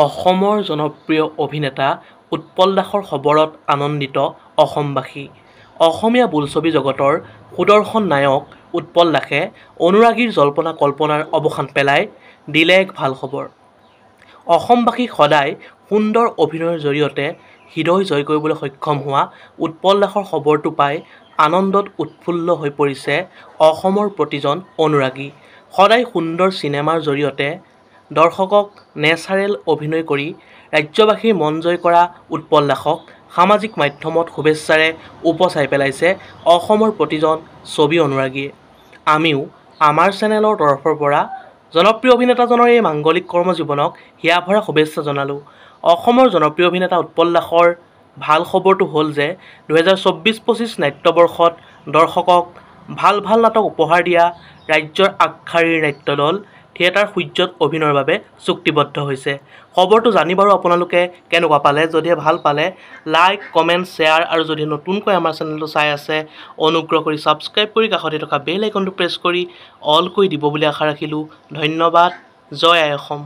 অসমৰ জনপ্ৰিয় অভিনেতা উৎপল দাসৰ খবৰত আনন্দিত অসমবাসী। অসমীয়া বোলছবি জগতৰ সুদৰ্শন নায়ক উৎপল দাসে অনুৰাগীৰ জল্পনা কল্পনাৰ অৱসান পেলাই দিলে এক ভাল খবৰ। অসমবাসীক সদায় সুন্দৰ অভিনয়ৰ জৰিয়তে হৃদয় জয় কৰিবলৈ সক্ষম হোৱা উৎপল দাসৰ খবৰটো পাই আনন্দত উৎফুল্ল হৈ পৰিছে অসমৰ প্ৰতিজন অনুৰাগী। সদায় সুন্দৰ চিনেমাৰ জৰিয়তে দৰ্শকক নেচাৰেল অভিনয় কৰি ৰাজ্যবাসীৰ মন জয় কৰা উৎপল দাসক সামাজিক মাধ্যমত শুভেচ্ছাৰে উপচাই পেলাইছে অসমৰ প্ৰতিজন ছবি অনুৰাগীয়ে। আমিও আমাৰ চেনেলৰ তৰফৰ পৰা জনপ্ৰিয় অভিনেতাজনৰ এই মাংগলিক কৰ্মজীৱনক হিয়াভৰা শুভেচ্ছা জনালোঁ। অসমৰ জনপ্ৰিয় অভিনেতা উৎপল দাসৰ ভাল খবৰটো হ'ল যে 2024-25 নাট্যবৰ্ষত দৰ্শকক ভাল নাটক উপহাৰ দিয়া ৰাজ্যৰ আগশাৰীৰ নাট্যদল থিয়েটাৰ সূৰ্যত অভিনয়ৰ বাবে চুক্তিবদ্ধ হৈছে। খবৰটো জানি বাৰু আপোনালোকে কেনেকুৱা পালে? যদিহে ভাল পালে লাইক, কমেণ্ট, শ্বেয়াৰ আৰু যদি নতুনকৈ আমাৰ চেনেলটো চাই আছে অনুগ্ৰহ কৰি ছাবস্ক্ৰাইব কৰি কাষতে থকা বেল আইকনটো প্ৰেছ কৰি অল কৰি দিব বুলি আশা ৰাখিলোঁ। ধন্যবাদ। জয় আই অসম।